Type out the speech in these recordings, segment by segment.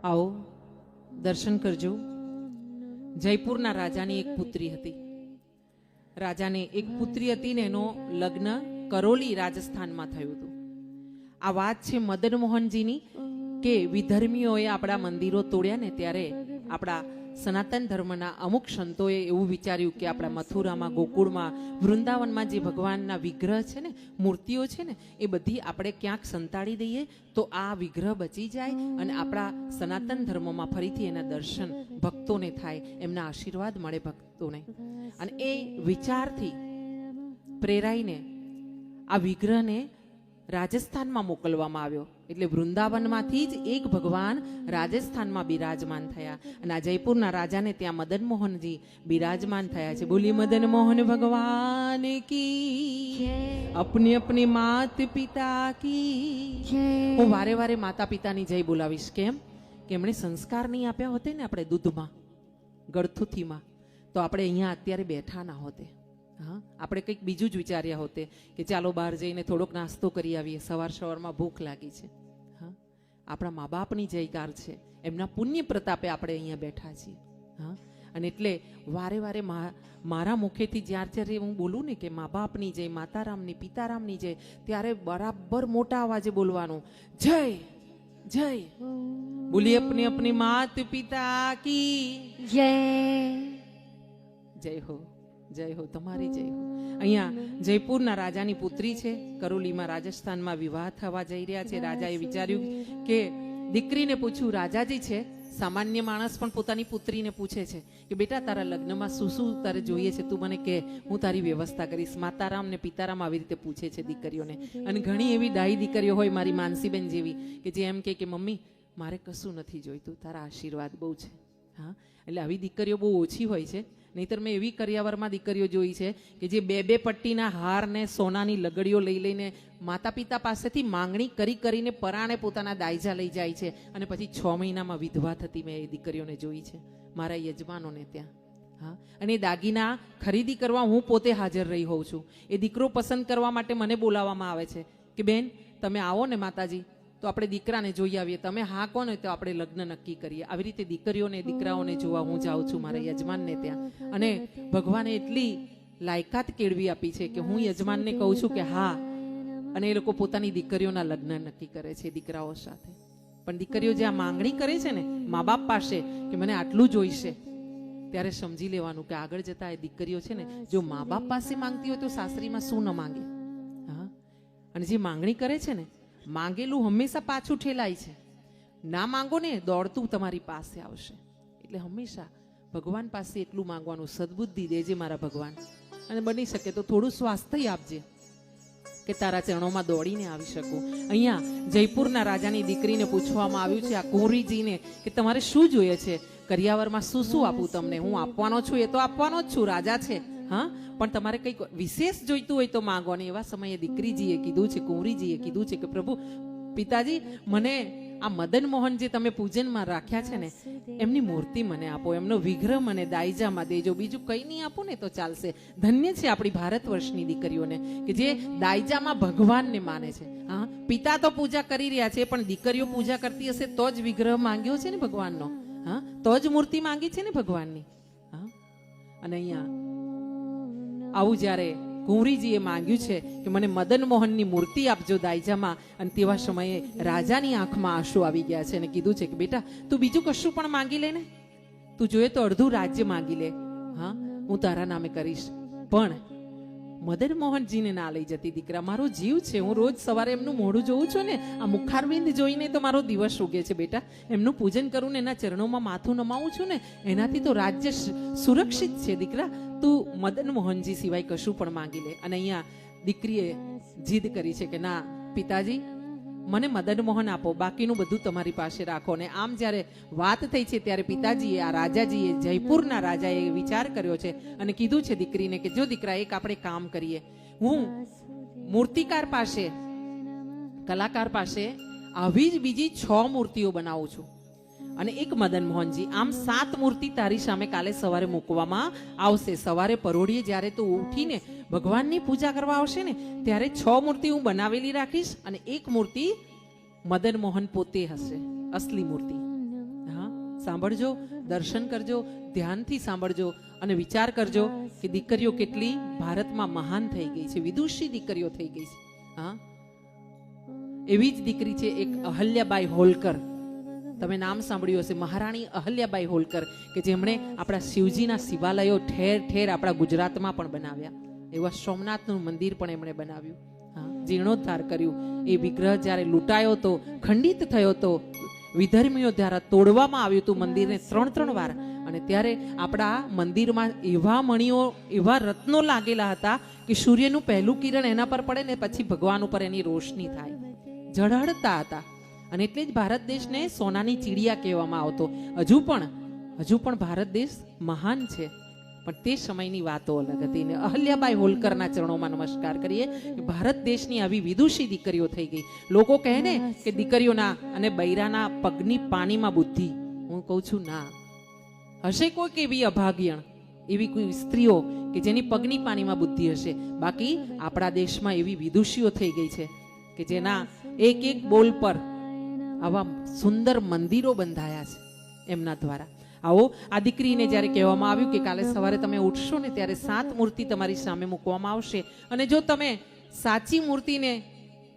आओ दर्शन करजो। जयपुरना राजानी एक पुत्री हती। राजाने एक पुत्री हती ने एनो लग्न करोली राजस्थान में थयुं हतुं। आ वात छे मदन मोहनजीनी के विधर्मीओए आपड़ा मंदिरो तोड्या ने त्यारे आपड़ा सनातन धर्मना अमुक संतोए एवुं विचार्युं के आपड़ा मथुरामां, गोकुळमां, वृंदावनमां जे भगवानना विग्रह छे ने, मूर्तिओ छे ने, ए बधी आपणे क्यांक संताड़ी दઈએ तो आ विग्रह बची जाय अने आपड़ा सनातन धर्ममां फरीथी एना दर्शन भक्तोने थाय, एमना आशीर्वाद मळे भक्तोने। अने ए विचारथी प्रेराईने आ विग्रहने રાજસ્થાનમાં મોકલવામાં આવ્યો। એટલે વૃંદાવનમાંથી જ એક ભગવાન રાજસ્થાનમાં બિરાજમાન થયા અને આ જયપુરના રાજાને ત્યાં મદન મોહનજી બિરાજમાન થયા છે। બોલી મદન મોહન ભગવાન કી, અપની અપની માત પિતા કી। હું વારે વારે માતા પિતાની જય બોલાવીશ। કેમ કે એમણે સંસ્કાર નહીં આપ્યા હોતે ને આપણે દૂધમાં, ગળથુથીમાં, તો આપણે અહીંયા અત્યારે બેઠા ના હોતે। हाँ, આપણે કંઈક બીજું જ વિચાર્યા હોતે કે ચાલો બહાર જઈને થોડોક નાસ્તો કરી આવીએ, સવાર સવારમાં ભૂખ લાગી છે। હા, આપણા મા બાપની જયકાર છે, એમના પુણ્ય પ્રતાપે આપણે અહીંયા બેઠા છીએ। હા, અને એટલે વારે વારે મારા મુખેથી જ્યારે હું બોલું ને કે મા બાપની જય, માતારામની, પિતારામની જય, ત્યારે બરાબર મોટા અવાજે બોલવાનું, જય જય। બોલી अपनी अपनी मात पिता की जय। जय हो, जय हो, તમારી જય હો। અહીંયા જયપુરના રાજાની પુત્રી છે, કરોલીમાં રાજસ્થાનમાં વિવાહ થવા જઈ રહ્યા છે। રાજાએ વિચાર્યું કે દીકરીને પૂછ્યું, રાજાજી છે, સામાન્ય માણસ પણ પોતાની પુત્રીને પૂછે છે કે બેટા તારા લગ્નમાં શું શું તારે જોઈએ છે, તું મને કહે, હું તારી વ્યવસ્થા કરીશ। માતારામ ને પિતારામ આવી રીતે પૂછે છે દીકરીઓને। અને ઘણી એવી ડાહી દીકરીઓ હોય, મારી માનસીબેન જેવી, કે જે એમ કે મમ્મી મારે કશું નથી જોઈતું, તારા આશીર્વાદ બહુ છે। હા, એટલે આવી દીકરીઓ બહુ ઓછી હોય છે। નહીતર મેં એવી કરિયાવરમાં દીકરીઓ જોઈ છે કે જે બે બે પટ્ટીના હાર ને સોનાની લગડીઓ લઈ લઈને માતા પિતા પાસેથી માંગણી કરી કરીને પરાણે પોતાના દાયજા લઈ જાય છે અને પછી 6 મહિનામાં વિધવા થતી મેં એ દીકરીઓને જોઈ છે મારા યજમાનોને ત્યાં। હા, અને એ દાગીના ખરીદી કરવા હું પોતે હાજર રહી હોઉં છું। એ દીકરો પસંદ કરવા માટે મને બોલાવવામાં આવે છે કે બેન તમે આવો ને માતાજી, તો આપણે દીકરાને જોઈ આવીએ, તમે હા કોને તો આપણે લગ્ન નક્કી કરીએ। આવી રીતે દીકરીઓને દીકરાઓને જોવા હું જાઉં છું મારા યજમાનને ત્યાં। અને ભગવાને એટલી લાયકાત કેળવી આપી છે કે હું યજમાનને કહું છું કે હા, અને એ લોકો પોતાની દીકરીઓના લગ્ન નક્કી કરે છે દીકરાઓ સાથે। પણ દીકરીઓ જે આ માંગણી કરે છે ને મા બાપ પાસે કે મને આટલું જોઈશે, ત્યારે સમજી લેવાનું કે આગળ જતા એ દીકરીઓ છે ને જો મા બાપ પાસે માંગતી હોય તો સાસરીમાં શું ન માંગે। હા, અને જે માંગણી કરે છે ને, માંગેલું હંમેશા પાછું ઠેલાય છે, ના માંગો ને દોડતું તમારી પાસે આવશે। એટલે હંમેશા ભગવાન પાસે એટલું માંગવાનું, સદબુદ્ધિ દેજે મારા ભગવાન, અને બની શકે તો થોડું સ્વાસ્થ્ય આપજે કે તારા ચરણોમાં દોડીને આવી શકું। અહીંયા જયપુરના રાજાની દીકરીને પૂછવામાં આવ્યું છે આ કુંવરીજીને કે તમારે શું જોઈએ છે, કરિયાવરમાં શું શું આપું તમને, હું આપવાનો છું, એ તો આપવાનો જ છું, રાજા છે, હા, પણ તમારે કંઈક વિશેષ જોઈતું હોય તો માંગો। ને એવા સમયે દીકરીજીએ કીધું છે, કુંવરીજીએ કીધું છે કે પ્રભુ પિતાજી મને આ મદન મોહન જે તમે પૂજનમાં રાખ્યા છે ને એમની મૂર્તિ મને આપો, એમનો વિગ્રહ મને દાયજામાં દેજો, બીજું કંઈ નહીં આપો ને તો ચાલશે। ધન્ય છે આપણી ભારત વર્ષની દીકરીઓને કે જે દાયજામાં ભગવાનને માને છે। હા, પિતા તો પૂજા કરી રહ્યા છે પણ દીકરીઓ પૂજા કરતી હશે તો જ વિગ્રહ માંગ્યો છે ને ભગવાનનો। હા, તો જ મૂર્તિ માંગી છે ને ભગવાનની। હા, અને અહીંયા આવું જ્યારે કુંવરીજીએ માંગ્યું છે કે મને મદન મોહનની મૂર્તિ આપજો દાયજામાં, અને તેવા સમયે રાજાની આંખમાં આંસુ આવી ગયા છે અને કીધું છે કે બેટા તું બીજું કશું પણ માંગી લે ને, તું જોઈએ તો અડધું રાજ્ય માંગી લે, હા હું તારા નામે કરીશ, પણ મદન મોહનજીને ના લઈ જતી દીકરા, મારો જીવ છે, હું રોજ સવારે એમનું મોઢું જોઉં છું ને, આ મુખારવિંદ જોઈને તો મારો દિવસ ઉગે છે બેટા, એમનું પૂજન કરું ને એના ચરણોમાં માથું નમાવું છું ને એનાથી તો રાજ્ય સુરક્ષિત છે દીકરા, તું મદન મોહનજી સિવાય કશું પણ માંગી લે। અને અહીંયા દીકરીએ જીદ કરી છે કે ના પિતાજી મને મદન મોહન આપો, બાકીનું બધું તમારી પાસે રાખો। ને આમ જ્યારે વાત થઈ છે ત્યારે પિતાજીએ, આ રાજાજીએ, જયપુરના રાજાએ વિચાર કર્યો છે અને કીધું છે દીકરીને કે જો દીકરા એક આપણે કામ કરીએ, હું મૂર્તિકાર પાસે, કલાકાર પાસે આવી જ બીજી 6 મૂર્તિઓ બનાવું છું અને એક મદન મોહનજી, આમ 7 મૂર્તિ તારી સામે કાલે સવારે મૂકવામાં આવશે। સવારે પરોઢીએ જ્યારે તું ઉઠીને ભગવાનની પૂજા કરવા આવશે ને ત્યારે 6 મૂર્તિ હું બનાવેલી રાખીશ અને એક મૂર્તિ મદન મોહન પોતે હશે, અસલી મૂર્તિ। સાંભળજો, દર્શન કરજો, ધ્યાનથી સાંભળજો અને વિચાર કરજો કે દીકરીઓ કેટલી ભારતમાં મહાન થઈ ગઈ છે, વિદુષી દીકરીઓ થઈ ગઈ છે. હા, એવી જ દીકરી છે એક અહલ્યાબાઈ હોલકર. તમે નામ સાંભળ્યું હશે, મહારાણી અહલ્યાબાઈ હોલકર, કે જેમણે આપણા શિવજીના શિવાલયો ઠેર ઠેર આપણા ગુજરાતમાં પણ બનાવ્યા. એવા સોમનાથનું મંદિર પણ એમણે બનાવ્યું, જીર્ણોદ્ધાર કર્યું. એ વિગ્રહ જ્યારે લૂંટાયો તો, ખંડિત થયો તો, વિધર્મીઓ દ્વારા તોડવામાં આવ્યું હતું મંદિરને 3 વાર. અને ત્યારે આપણા મંદિરમાં એવા મણીઓ, એવા રત્નો લાગેલા હતા કે સૂર્યનું પહેલું કિરણ એના પર પડે ને પછી ભગવાન ઉપર એની રોશની થાય, ઝળહળતા હતા. અને એટલે જ ભારત દેશને સોનાની ચીડિયા કહેવામાં આવતો. હજુ પણ ભારત દેશ મહાન છે, પણ તે સમયની વાતો અલગ હતી. ને અહલ્યાબાઈ હોલકરના ચરણોમાં નમસ્કાર કરીએ કે ભારત દેશની આવી વિદુષી દીકરીઓ થઈ ગઈ. લોકો કહે ને કે દીકરીઓના અને બૈરાના પગની પાણીમાં બુદ્ધિ. હું કહું છું ના, હશે કોઈક એવી અભાગ્યણ, એવી કોઈ સ્ત્રીઓ કે જેની પગની પાણીમાં બુદ્ધિ હશે. બાકી આપણા દેશમાં એવી વિદુષીઓ થઈ ગઈ છે કે જેના એક એક બોલ પર આવા સુંદર મંદિરો બંધાયા છે એમના દ્વારા. આવો, આ દીકરીને જ્યારે કહેવામાં આવ્યું કે કાલે સવારે તમે ઉઠશો ને ત્યારે 7 મૂર્તિ તમારી સામે મૂકવામાં આવશે, અને જો તમે સાચી મૂર્તિને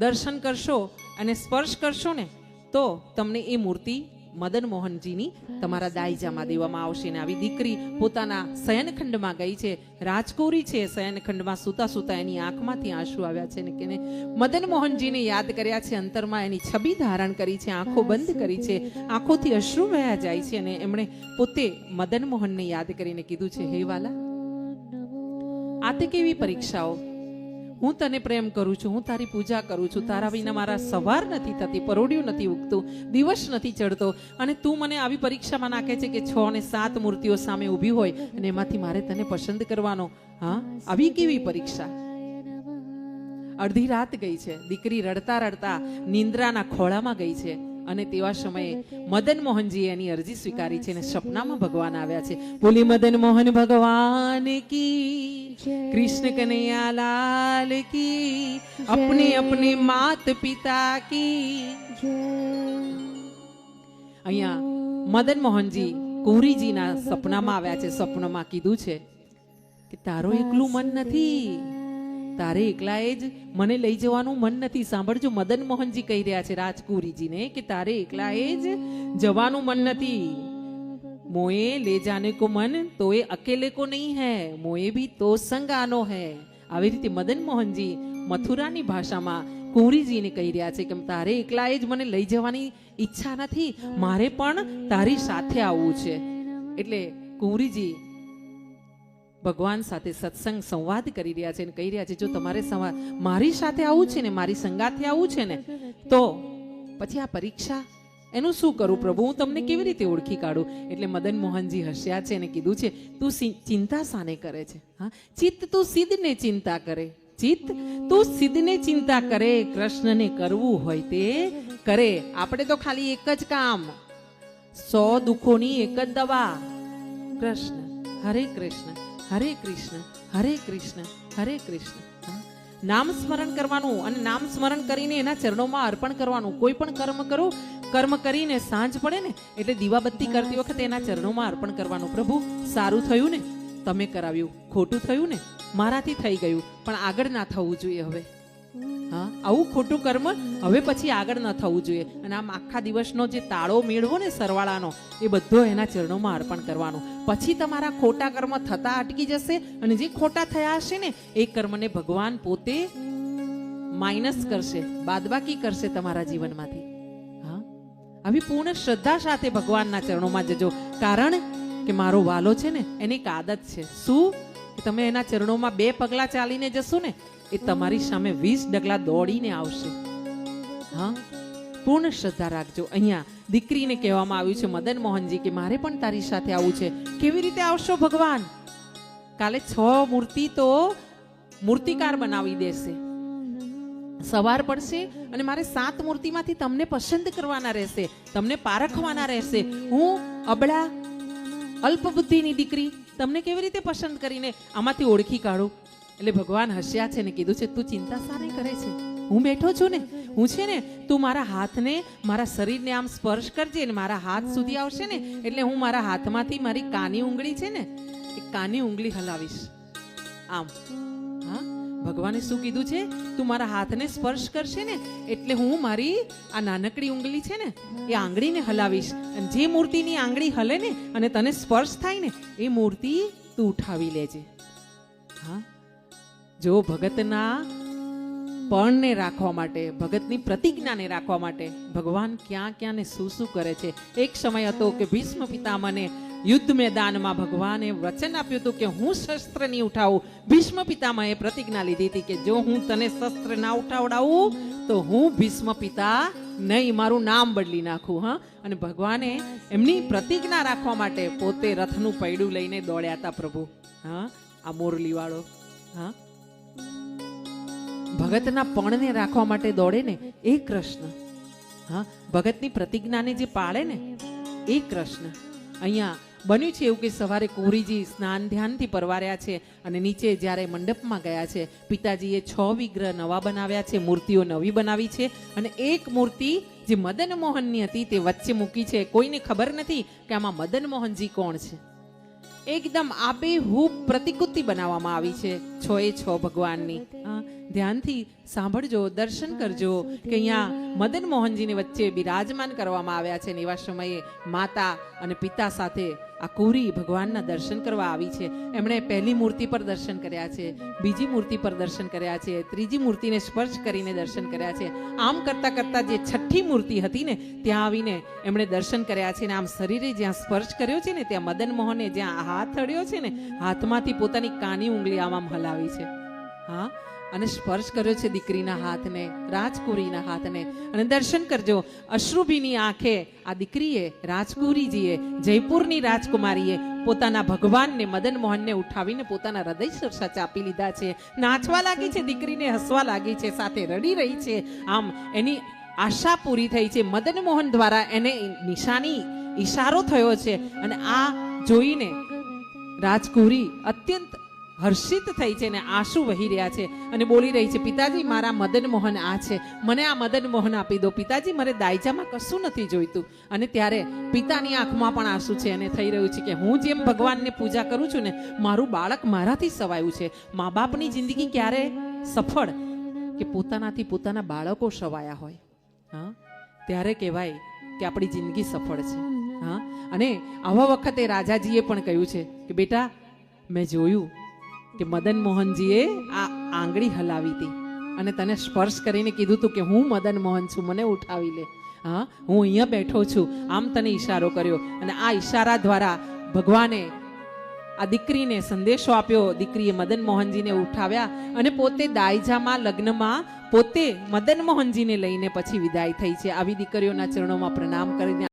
દર્શન કરશો અને સ્પર્શ કરશો ને તો તમને એ મૂર્તિ મદન મોહનજીની તમારા દાયજામાં દેવામાં આવશે. ને આવી દીકરી પોતાના શયનખંડમાં ગઈ છે, રાજકુરી છે. શયનખંડમાં સૂતા સૂતા એની આંખમાંથી આંસુ આવ્યા છે ને કે મદન મોહનજીને યાદ કર્યા છે, અંતરમાં એની છબી ધારણ કરી છે, આંખો બંધ કરી છે, આંખોથી અશ્રુ વહ્યા જાય છે. અને એમણે પોતે મદન મોહનને યાદ કરીને કીધું છે, હે વાલા, આ તે કેવી પરીક્ષાઓ! હું તને પ્રેમ કરું છું, હું તારી પૂજા કરું છું, તારા વિના મારા સવાર નથી થતી, પરોડિયું નથી ઉગતું, દિવસ નથી ચડતો, અને તું મને આવી પરીક્ષામાં નાખે છે કે 6 અને 7 મૂર્તિઓ સામે ઊભી હોય અને એમાંથી મારે તને પસંદ કરવાનો. હા, આવી કેવી પરીક્ષા! અડધી રાત ગઈ છે, દીકરી રડતા રડતા નિંદ્રાના ખોળામાં ગઈ છે. અને તેવા સમયે મદન મોહનજીએ એની અરજી સ્વીકારી છે અને સપનામાં ભગવાન આવ્યા છે. બોલી મદન મોહન ભગવાન કી, કૃષ્ણ કનૈયા લાલ કી, અપને અપને માત પિતા કી. અહીંયા મદન મોહનજી કુંવરીજીના સપનામાં આવ્યા છે. સપનામાં કીધું છે કે તારો એકલું મન નથી, તારે એકલાએ જ મને લઈ જવાનું મન નથી. સાંભળજો, મદન મોહનજી કહી રહ્યા છે રાજકુરીજીને કે તારે એકલાએ જ જવાનું મન નથી. મોએ લે જાને કો મન તો એ અકેલે કો નહીં હૈ, મોએ ભી તો સંગ આનો હૈ. આવી રીતે મદન મોહનજી મથુરાની ભાષામાં કુંવરીજીને કહી રહ્યા છે કે તારે એકલાએ જ મને લઈ જવાની ઈચ્છા નથી, મારે પણ તારી સાથે આવવું છે. એટલે કુંવરીજી ભગવાન સાથે સત્સંગ સંવાદ કરી રહ્યા છે અને કહી રહ્યા છે, જો તમારે મારી સાથે આવવું છે ને, મારી સંગાથે આવવું છે ને, તો પછી આ પરીક્ષા એનું શું કરું પ્રભુ, હું તમને કેવી રીતે ઓળખી કાઢું? એટલે મદન મોહનજી હસ્યા છે અને કીધું છે, તું ચિંતા શાને કરે છે? હા, ચિત્ત તું સિદ્ધને ચિંતા કરે, ચિત્ત તું સિદ્ધને ચિંતા કરે, કૃષ્ણને કરવું હોય તે કરે. આપણે તો ખાલી એક જ કામ, 100 દુઃખોની એક જ દવા, કૃષ્ણ. હરે કૃષ્ણ હરે કૃષ્ણ હરે કૃષ્ણ હરે કૃષ્ણ. નામ સ્મરણ કરવાનું અને નામ સ્મરણ કરીને એના ચરણોમાં અર્પણ કરવાનું. કોઈ પણ કર્મ કરો, કર્મ કરીને સાંજ પડે ને એટલે દીવાબત્તી કરતી વખતે એના ચરણોમાં અર્પણ કરવાનું. પ્રભુ, સારું થયું ને, તમે કરાવ્યું, ખોટું થયું ને, મારાથી થઈ ગયું, પણ આગળ ના થવું જોઈએ. હવે હા, આવું ખોટું કર્મ હવે પછી આગળ ન થવું જોઈએ. અને આમ આખા દિવસનો જે તાળો મેળવો ને સરવાળાનો, એ બધો એના ચરણોમાં અર્પણ કરવાનો. પછી તમારા ખોટા કર્મ થતા અટકી જશે, અને જે ખોટા થયા હશે ને એ કર્મને ભગવાન પોતે માઇનસ કરશે, બાદબાકી કરશે તમારા જીવનમાંથી. હા, આવી પૂર્ણ શ્રદ્ધા સાથે ભગવાનના ચરણોમાં જજો. કારણ કે મારો વાલો છે ને, એની એક આદત છે. શું? કે તમે એના ચરણોમાં 2 પગલા ચાલીને જશો ને, એ તમારી સામે 20 ડગલા દોડીને આવશે. હા, પૂર્ણ શ્રદ્ધા રાખજો. અહીંયા દીકરીને કહેવામાં આવ્યું છે મદન મોહનજી કે મારે પણ તારી સાથે આવવું છે. કેવી રીતે આવશો ભગવાન? કાલે 6 મૂર્તિ તો મૂર્તિકાર બનાવી દેશે. સવાર પડશે અને મારે 7 મૂર્તિમાંથી તમને પસંદ કરવાના રહેશે, તમને પારખવાના રહેશે. હું અબળા અલ્પ બુદ્ધિની દીકરી તમને કેવી રીતે પસંદ કરીને આમાંથી ઓળખી કાઢું? એટલે ભગવાન હસ્યા છે ને કીધું છે, તું ચિંતા શાને કરે છે? હું બેઠો છું ને, હું છે ને તું મારા હાથને મારા શરીરને આમ સ્પર્શ કરજે ને મારા હાથ સુધી આવશે ને એટલે હું મારા હાથમાંથી મારી કાની ઉંગળી છે ને એ કાની ઉંગળી હલાવીશ આમ. હા, ભગવાને શું કીધું છે? તું મારા હાથને સ્પર્શ કરશે ને એટલે હું મારી આ નાનકડી ઉંગળી છે ને એ આંગળીને હલાવીશ, અને જે મૂર્તિની આંગળી હલે ને અને તને સ્પર્શ થાય ને એ મૂર્તિ તું ઉઠાવી લેજે. હા, જો ભગતના પણને રાખવા માટે, ભગતની પ્રતિજ્ઞાને રાખવા માટે ભગવાન ક્યાં ક્યાં ને શું કરે છે. એક સમય હતો કે ભીષ્મ પિતામહને યુદ્ધ મેદાનમાં ભગવાને વચન આપ્યું હતું કે હું શસ્ત્ર નહીં ઉઠાવું. ભીષ્મ પિતામહે પ્રતિજ્ઞા લીધી હતી કે જો હું તને શસ્ત્ર ના ઉઠાવડાવું તો હું ભીષ્મ પિતા નહીં, મારું નામ બદલી નાખું. હા, અને ભગવાને એમની પ્રતિજ્ઞા રાખવા માટે પોતે રથનું પૈડું લઈને દોડ્યા હતા પ્રભુ. હા, આ મોરલી વાળો. હા, ભગતના પણને રાખવા માટે દોડે ને એ કૃષ્ણ. હા, ભગતની પ્રતિજ્ઞાને જે પાળે ને એ કૃષ્ણ. અહીંયા બન્યું છે એવું કે સવારે કુંવરીજી સ્નાન ધ્યાનથી પરવાર્યા છે અને નીચે જ્યારે મંડપમાં ગયા છે પિતાજીએ 6 વિગ્રહ નવા બનાવ્યા છે, મૂર્તિઓ નવી બનાવી છે, અને એક મૂર્તિ જે મદન મોહનની હતી તે વચ્ચે મૂકી છે. કોઈને ખબર નથી કે આમાં મદન મોહનજી કોણ છે. એકદમ આબેહૂબ પ્રતિકૃતિ બનાવવામાં આવી છે 6 ભગવાનની. ધ્યાનથી સાંભળજો, દર્શન કરજો કે અહીંયા મદન મોહનજીની વચ્ચે બિરાજમાન કરવામાં આવ્યા છે. એવા સમયે માતા અને પિતા સાથે આ કુંવરી ભગવાનના દર્શન કરવા આવી છે. એમણે પહેલી મૂર્તિ પર દર્શન કર્યા છે, બીજી મૂર્તિ પર દર્શન કર્યા છે, ત્રીજી મૂર્તિને સ્પર્શ કરીને દર્શન કર્યા છે. આમ કરતા કરતા જે છઠ્ઠી મૂર્તિ હતી ને ત્યાં આવીને એમણે દર્શન કર્યા છે. ને આમ શરીરે જ્યાં સ્પર્શ કર્યો છે ને ત્યાં મદન મોહને જ્યાં હાથ અડ્યો છે ને હાથમાંથી પોતાની કાની ઉંગળી આમ હલાવી છે. હા, અને સ્પર્શ કર્યો છે દીકરીના હાથને, રાજકુંવરીના હાથને. અને દર્શન કરજો, અશ્રુભીની આંખે આ દીકરીએ, રાજકુંવરીજીએ, જયપુરની રાજકુમારીએ પોતાના ભગવાનને મદન મોહનને ઉઠાવીને પોતાના હૃદય સરસા ચાપી લીધા છે. નાચવા લાગી છે, દીકરીને હસવા લાગી છે, સાથે રડી રહી છે. આમ એની આશા પૂરી થઈ છે. મદન મોહન દ્વારા એને નિશાની ઈશારો થયો છે અને આ જોઈને રાજકુંવરી અત્યંત હર્ષિત થઈ છે ને આંસુ વહી રહ્યા છે અને બોલી રહી છે, પિતાજી મારા મદન મોહન આ છે, મને આ મદન મોહન આપી દો પિતાજી, મારે દાયજામાં કશું નથી જોઈતું. અને ત્યારે પિતાની આંખમાં પણ આંસુ છે અને થઈ રહ્યું છે કે હું જેમ ભગવાનને પૂજા કરું છું ને મારું બાળક મારાથી સવાયું છે. મા બાપની જિંદગી ક્યારે સફળ કે પોતાનાથી પોતાના બાળકો સવાયા હોય. હા, ત્યારે કહેવાય કે આપણી જિંદગી સફળ છે. હા, અને આવા વખતે રાજાજીએ પણ કહ્યું છે કે બેટા મેં જોયું કે મદન મોહનજીએ આ આંગળી હલાવી હતી અને તને સ્પર્શ કરીને કીધું હતું કે હું મદન મોહન છું, મને ઉઠાવી લે. હા, હું અહીંયા બેઠો છું, આમ તને ઈશારો કર્યો. અને આ ઈશારા દ્વારા ભગવાને આ દીકરીને સંદેશો આપ્યો. દીકરીએ મદન મોહનજીને ઉઠાવ્યા અને પોતે દાયજામાં લગ્નમાં પોતે મદન મોહનજીને લઈને પછી વિદાય થઈ છે. આવી દીકરીઓના ચરણોમાં પ્રણામ કરીને